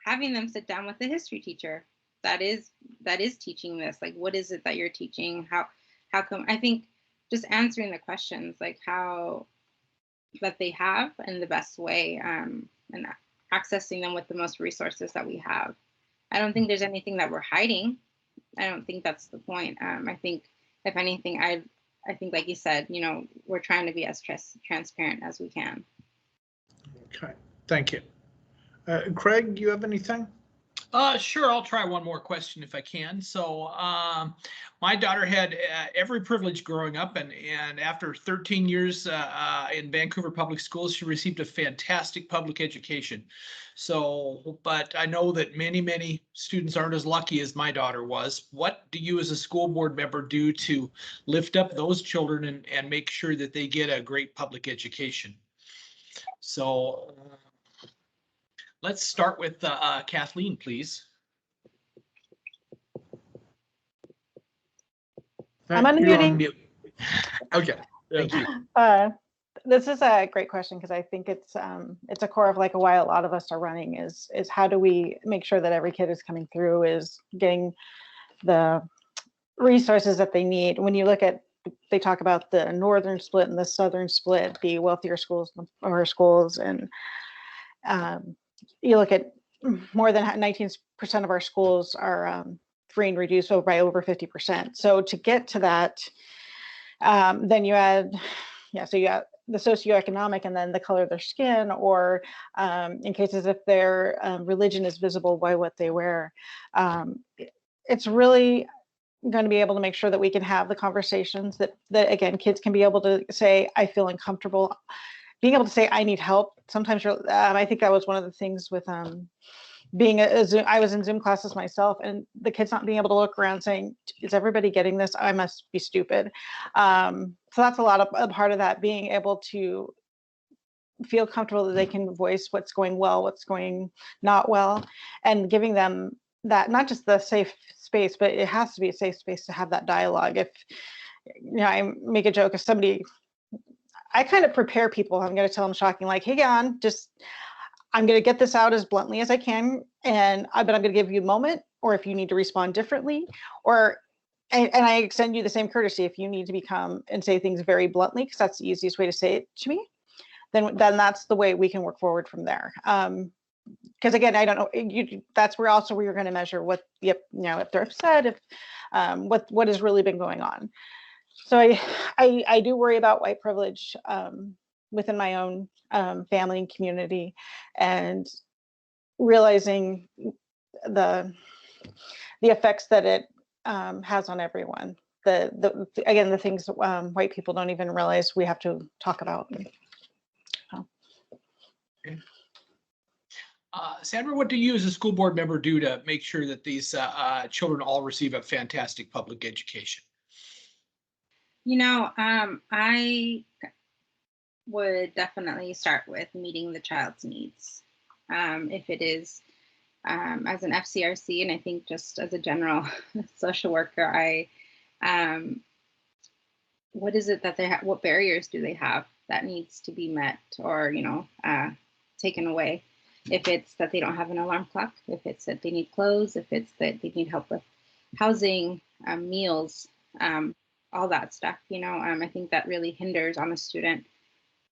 having them sit down with the history teacher that is teaching this, like, what is it that you're teaching? How come? I think just answering the questions, like how that they have in the best way, and accessing them with the most resources that we have. I don't think there's anything that we're hiding. I don't think that's the point. I think if anything, I think, like you said, you know, we're trying to be as transparent as we can. Okay, thank you. Craig, do you have anything? Sure, I'll try one more question if I can. So my daughter had every privilege growing up, and after 13 years in Vancouver Public Schools, she received a fantastic public education. So, but I know that many students aren't as lucky as my daughter was. What do you as a school board member do to lift up those children and make sure that they get a great public education? So let's start with Kathleen, please. I'm unmuting. Mute. Okay, thank you. This is a great question, because I think it's a core of like why a lot of us are running is how do we make sure that every kid is coming through is getting the resources that they need. When you look at, they talk about the northern split and the southern split, the wealthier schools or schools, and you look at more than 19% of our schools are free and reduced by over 50%. So to get to that, then you add, so you add the socioeconomic and then the color of their skin, or in cases if their religion is visible by what they wear. It's really going to be able to make sure that we can have the conversations that again, kids can be able to say, I feel uncomfortable. Being able to say, I need help. Sometimes I think that was one of the things with being a Zoom, I was in Zoom classes myself, and the kids not being able to look around saying, is everybody getting this? I must be stupid. So that's a part of that, being able to feel comfortable that they can voice what's going well, what's going not well, and giving them that, not just the safe space, but it has to be a safe space to have that dialogue. If, you know, I make a joke, if somebody, I kind of prepare people, I'm going to tell them shocking, like, hey, on, I'm going to get this out as bluntly as I can, but I'm going to give you a moment, or if you need to respond differently, and I extend you the same courtesy if you need to become and say things very bluntly, because that's the easiest way to say it to me, then that's the way we can work forward from there. Because again, I don't know, that's where you're going to measure what, if they're upset, if what has really been going on. So I do worry about white privilege within my own family and community, and realizing the effects that it has on everyone. Again, the things white people don't even realize we have to talk about. Okay. Sandra, what do you as a school board member do to make sure that these children all receive a fantastic public education? You know, I would definitely start with meeting the child's needs. If it is as an FCRC, and I think just as a general social worker, what is it that they have? What barriers do they have that needs to be met, or taken away? If it's that they don't have an alarm clock, if it's that they need clothes, if it's that they need help with housing, meals, all that stuff, I think that really hinders on a student,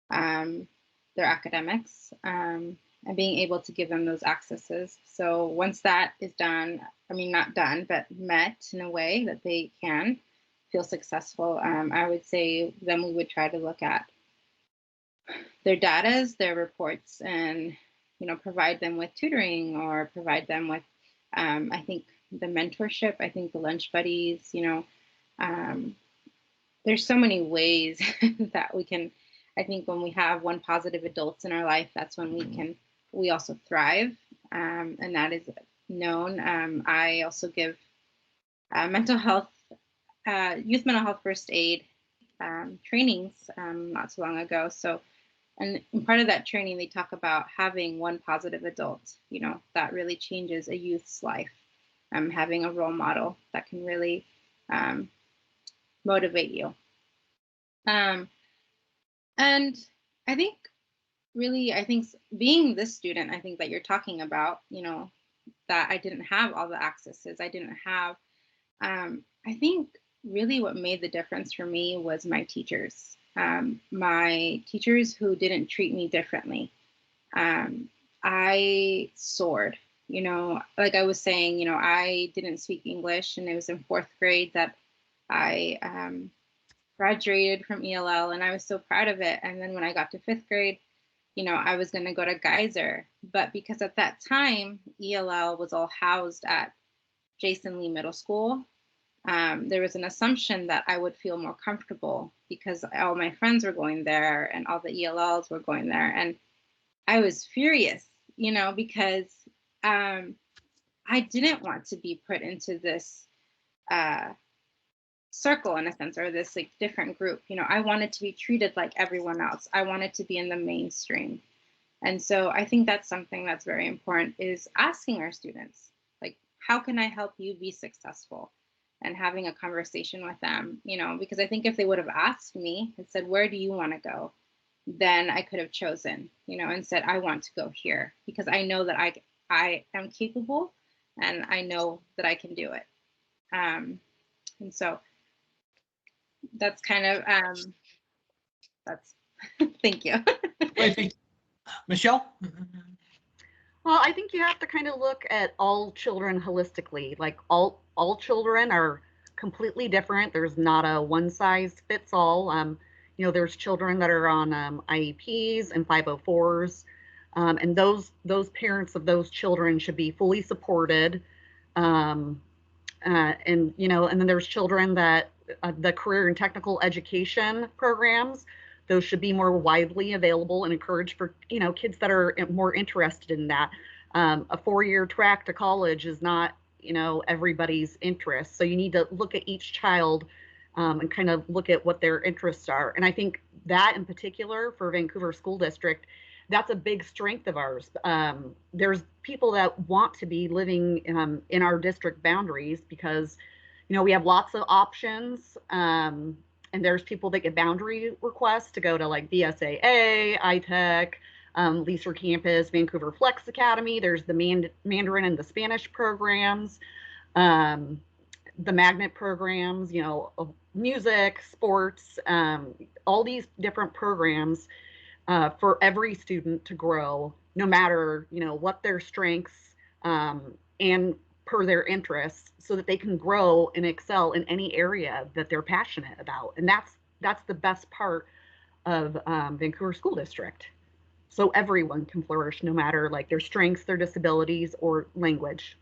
their academics, and being able to give them those accesses. So once that is done, I mean, not done, but met in a way that they can feel successful, I would say then we would try to look at their datas, their reports, and, you know, provide them with tutoring or provide them with, I think the mentorship, I think the lunch buddies, you know, there's so many ways that we can, I think when we have one positive adults in our life, that's when we also thrive. And that is known. I also give mental health, youth mental health first aid trainings not so long ago. So, and part of that training, they talk about having one positive adult, you know, that really changes a youth's life. Having a role model that can really motivate you. And I think really, I think being this student, I think that you're talking about, you know, that I didn't have all the accesses. I didn't have, I think really what made the difference for me was my teachers. My teachers who didn't treat me differently. I soared, you know, like I was saying, you know, I didn't speak English, and it was in 4th grade that I graduated from ELL, and I was so proud of it. And then when I got to 5th grade, you know, I was going to go to Geyser, but because at that time, ELL was all housed at Jason Lee Middle School, there was an assumption that I would feel more comfortable because all my friends were going there and all the ELLs were going there. And I was furious, you know, because I didn't want to be put into this circle in a sense, or this like different group. You know, I wanted to be treated like everyone else. I wanted to be in the mainstream. And so I think that's something that's very important, is asking our students, like, how can I help you be successful? And having a conversation with them, you know, because I think if they would have asked me and said, where do you want to go? Then I could have chosen, you know, and said, I want to go here because I know that I am capable and I know that I can do it. And so that's kind of, that's, thank you. Great, thank you. Michelle? Well, I think you have to kind of look at all children holistically. Like all children are completely different. There's not a one size fits all. You know, there's children that are on IEPs and 504s, and those parents of those children should be fully supported. And you know, and then there's children that the career and technical education programs, those should be more widely available and encouraged for, you know, kids that are more interested in that. A 4-year track to college is not, you know, everybody's interest. So you need to look at each child and kind of look at what their interests are. And I think that in particular for Vancouver School District, that's a big strength of ours. There's people that want to be living in our district boundaries because, you know, we have lots of options. And there's people that get boundary requests to go to like BSAA, iTech, Leisure Campus, Vancouver Flex Academy. There's the Mandarin and the Spanish programs, the magnet programs, you know, music, sports, all these different programs for every student to grow, no matter, you know, what their strengths and per their interests, so that they can grow and excel in any area that they're passionate about. And that's the best part of Vancouver School District. So everyone can flourish, no matter like their strengths, their disabilities, or language.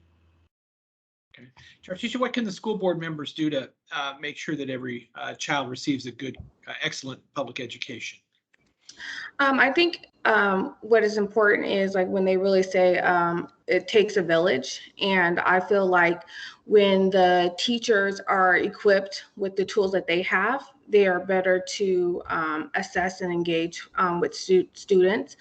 Okay. Shartisha, what can the school board members do to make sure that every child receives a good, excellent public education? I think what is important is like when they really say it takes a village. And I feel like when the teachers are equipped with the tools that they have, they are better to assess and engage with students.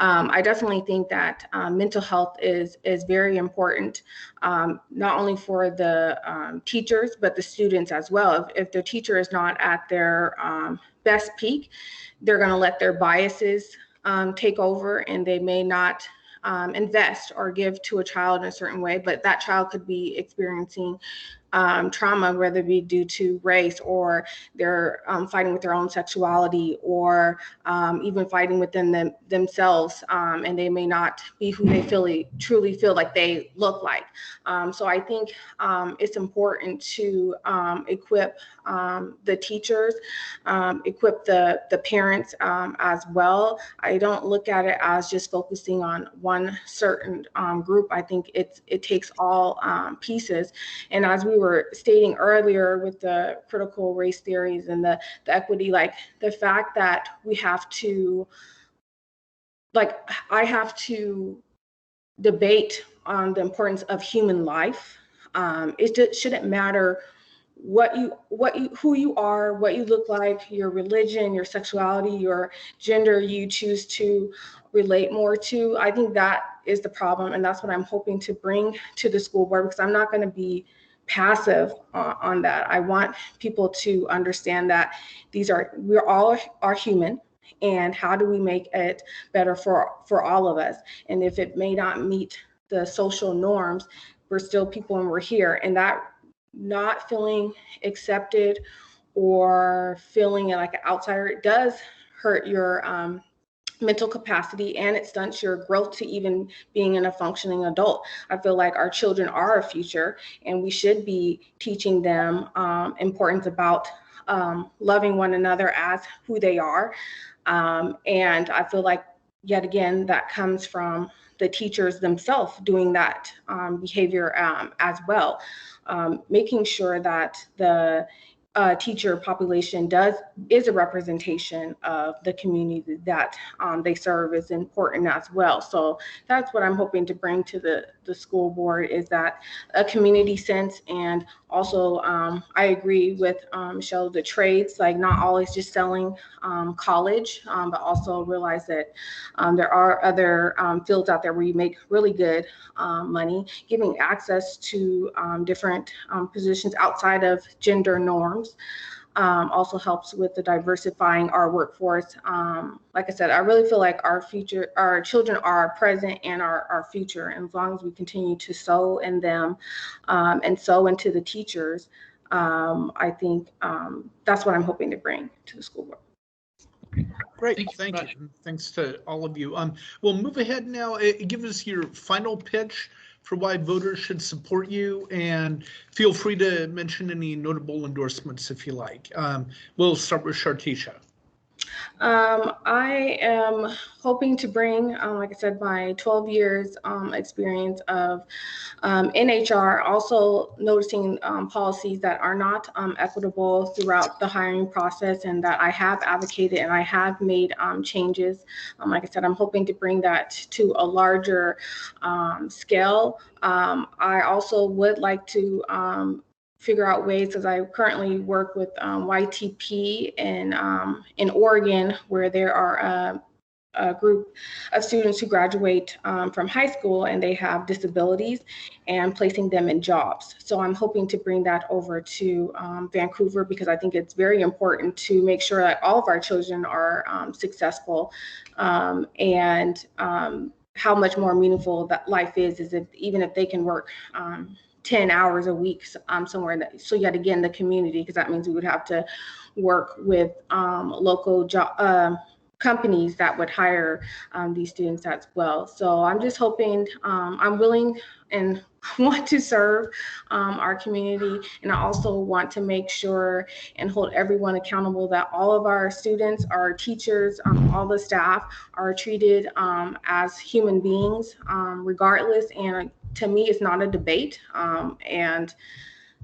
I definitely think that mental health is very important, not only for the teachers, but the students as well. If the teacher is not at their best peak, they're going to let their biases take over, and they may not invest or give to a child in a certain way, but that child could be experiencing trauma, whether it be due to race or they're fighting with their own sexuality or even fighting within themselves, and they may not be who they truly feel like they look like. So I think it's important to equip the teachers, equip the parents as well. I don't look at it as just focusing on one certain group. I think it takes all pieces. And as we were stating earlier with the critical race theories and the equity, like the fact that we have to, like I have to debate on the importance of human life. It shouldn't matter who you are, what you look like, your religion, your sexuality, your gender you choose to relate more to. I think that is the problem, and that's what I'm hoping to bring to the school board, because I'm not going to be passive on that. I want people to understand that we all are human, and how do we make it better for all of us? And if it may not meet the social norms, we're still people and we're here. And that not feeling accepted or feeling like an outsider, it does hurt your mental capacity, and it stunts your growth to even being in a functioning adult. I feel like our children are our future, and we should be teaching them importance about loving one another as who they are. And I feel like, yet again, that comes from the teachers themselves doing that behavior as well. Making sure that the teacher population is a representation of the community that they serve is important as well. So that's what I'm hoping to bring to the school board, is that a community sense. And also I agree with Michelle, the trades, like not always just selling college, but also realize that there are other fields out there where you make really good money. Giving access to different positions outside of gender norms also helps with the diversifying our workforce. Like I said, I really feel like our children are our present and our future. And as long as we continue to sow in them and sow into the teachers, I think that's what I'm hoping to bring to the school board. Great, thank you. Thanks to all of you. We'll move ahead now. Give us your final pitch for why voters should support you, and feel free to mention any notable endorsements if you like. We'll start with Shartisha. I am hoping to bring, like I said, my 12 years experience of in HR, also noticing policies that are not equitable throughout the hiring process, and that I have advocated and I have made changes. Like I said, I'm hoping to bring that to a larger scale. I also would like to figure out ways, because I currently work with YTP in Oregon, where there are a group of students who graduate from high school and they have disabilities, and placing them in jobs. So I'm hoping to bring that over to Vancouver, because I think it's very important to make sure that all of our children are successful, and how much more meaningful that life is even if they can work 10 hours a week somewhere. So yet again, the community, because that means we would have to work with local companies that would hire these students as well. So I'm just hoping, I'm willing and want to serve our community. And I also want to make sure and hold everyone accountable that all of our students, our teachers, all the staff are treated as human beings, regardless. And to me, it's not a debate. And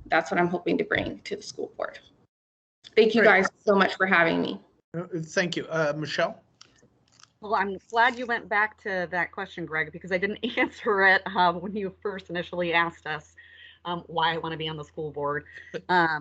that's what I'm hoping to bring to the school board. Thank you guys so much for having me. Thank you. Michelle? Well, I'm glad you went back to that question, Greg, because I didn't answer it when you first initially asked us why I want to be on the school board. I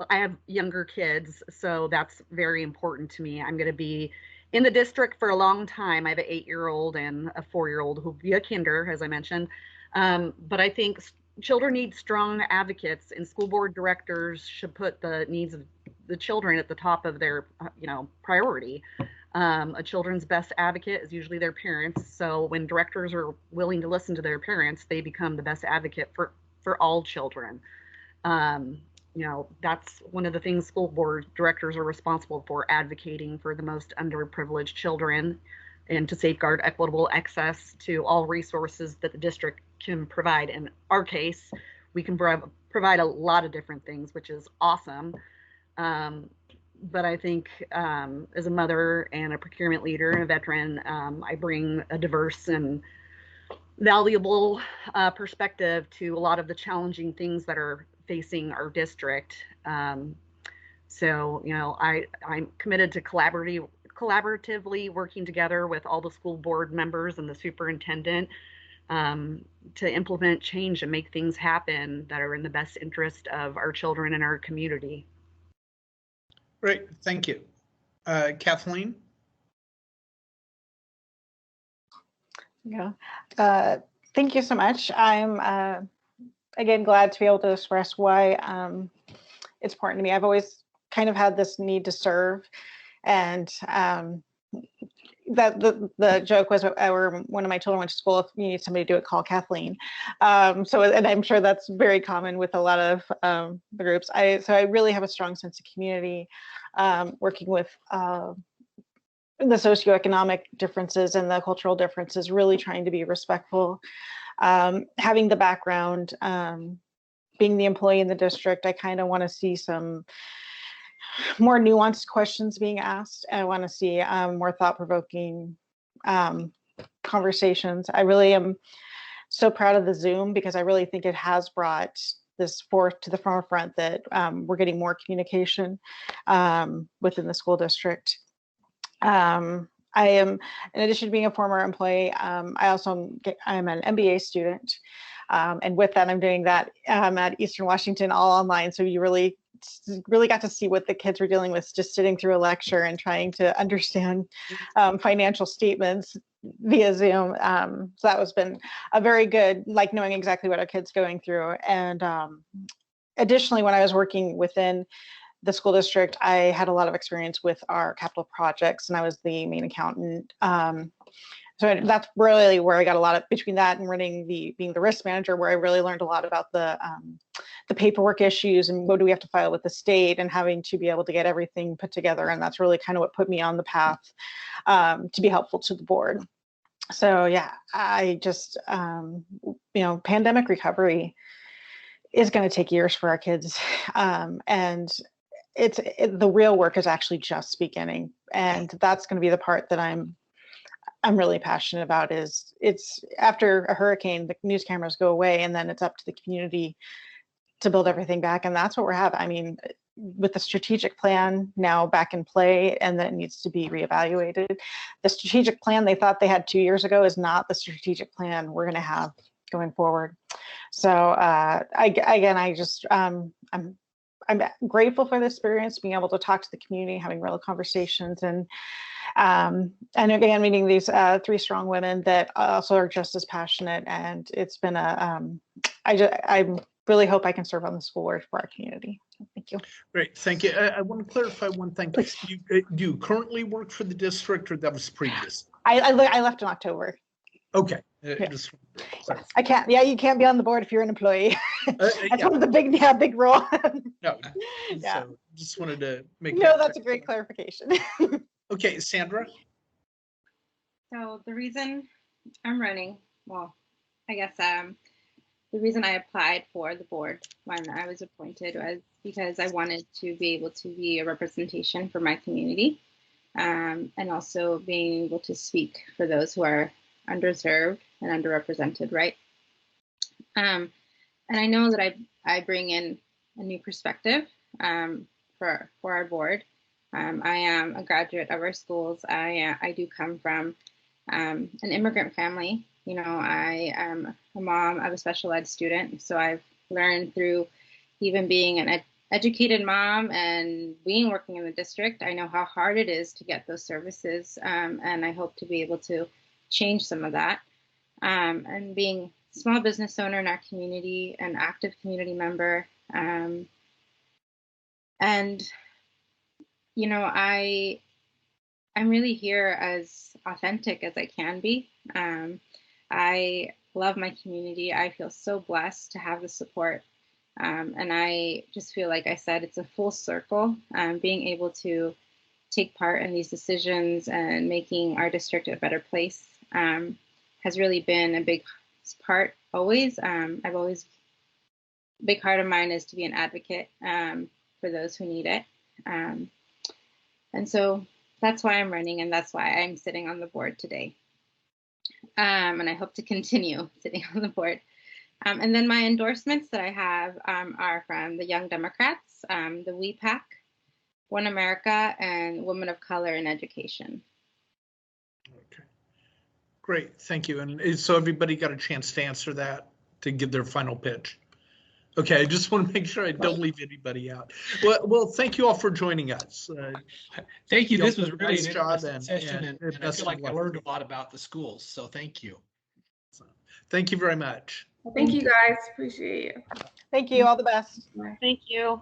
have younger kids, so that's very important to me. I'm going to be in the district for a long time. I have an 8-year-old and a 4-year-old who'll be a kinder, as I mentioned. But I think children need strong advocates, and school board directors should put the needs of the children at the top of their, priority. A children's best advocate is usually their parents. So when directors are willing to listen to their parents, they become the best advocate for all children. You know, that's one of the things school board directors are responsible for, advocating for the most underprivileged children and to safeguard equitable access to all resources that the district can provide. In our case, we can provide a lot of different things, which is awesome. But I think as a mother and a procurement leader and a veteran, I bring a diverse and valuable perspective to a lot of the challenging things that are facing our district. So, you know, I'm committed to collaboratively working together with all the school board members and the superintendent to implement change and make things happen that are in the best interest of our children and our community. Great, thank you. Kathleen? Yeah, thank you so much. I'm again glad to be able to express why it's important to me. I've always kind of had this need to serve, and that the joke was, or one of my children went to school, if you need somebody to do it, call Kathleen. So, and I'm sure that's very common with a lot of the groups. So I really have a strong sense of community, working with the socioeconomic differences and the cultural differences, really trying to be respectful. Having the background, being the employee in the district, I kind of want to see some more nuanced questions being asked. I want to see more thought-provoking conversations. I really am so proud of the Zoom, because I really think it has brought this forth to the forefront that we're getting more communication within the school district. I am, in addition to being a former employee, I'm an MBA student. And with that, I'm doing that at Eastern Washington, all online. So you really got to see what the kids were dealing with, just sitting through a lecture and trying to understand financial statements via Zoom. So that has been a very good, like, knowing exactly what our kids going through. And additionally, when I was working within the school district, I had a lot of experience with our capital projects, and I was the main accountant. So that's really where I got a lot of, between that and being the risk manager, where I really learned a lot about the paperwork issues and what do we have to file with the state, and having to be able to get everything put together. And that's really kind of what put me on the path to be helpful to the board. So yeah, I just, pandemic recovery is going to take years for our kids. And the real work is actually just beginning. And that's going to be the part that I'm really passionate about. Is it's after a hurricane, the news cameras go away, and then it's up to the community to build everything back. And that's what we're having. I mean, with the strategic plan now back in play, and that it needs to be reevaluated. The strategic plan they thought they had 2 years ago is not the strategic plan we're going to have going forward. So I'm grateful for the experience, being able to talk to the community, having real conversations, and again, meeting these 3 strong women that also are just as passionate. And it's been I really hope I can serve on the school board for our community. Thank you. Great, thank you. I want to clarify one thing. Do you currently work for the district, or that was previous? I left in October. Okay. Yeah. I can't. Yeah, you can't be on the board if you're an employee. That's one of the big rule. No. Yeah. So just wanted to make. No, that's a great clarification. Okay, Sandra. So the reason I'm running, well, I guess the reason I applied for the board when I was appointed was because I wanted to be able to be a representation for my community, and also being able to speak for those who are underserved and underrepresented, right? And I know that I bring in a new perspective for our board. I am a graduate of our schools. I do come from an immigrant family. You know, I am a mom of a special ed student, so I've learned through even being an educated mom and working in the district. I know how hard it is to get those services, and I hope to be able to change some of that. And being a small business owner in our community, an active community member, and you know, I'm really here as authentic as I can be. I love my community. I feel so blessed to have the support And I just feel like I said, it's a full circle. Being able to take part in these decisions and making our district a better place has really been a big part always. Big part of mine is to be an advocate for those who need it. And so that's why I'm running, and that's why I'm sitting on the board today. And I hope to continue sitting on the board. And then my endorsements that I have are from the Young Democrats, the WEPAC, One America, and Women of Color in Education. Okay, great, thank you. And so everybody got a chance to answer that, to give their final pitch. Okay, I just want to make sure I don't leave anybody out. Well, thank you all for joining us. Thank you. You This all was did a really nice an job, interesting session, and I best feel of like I luck. learned a lot about the schools. So thank you. Thank you very much. Thank you guys. Appreciate you. Thank you. All the best. Thank you.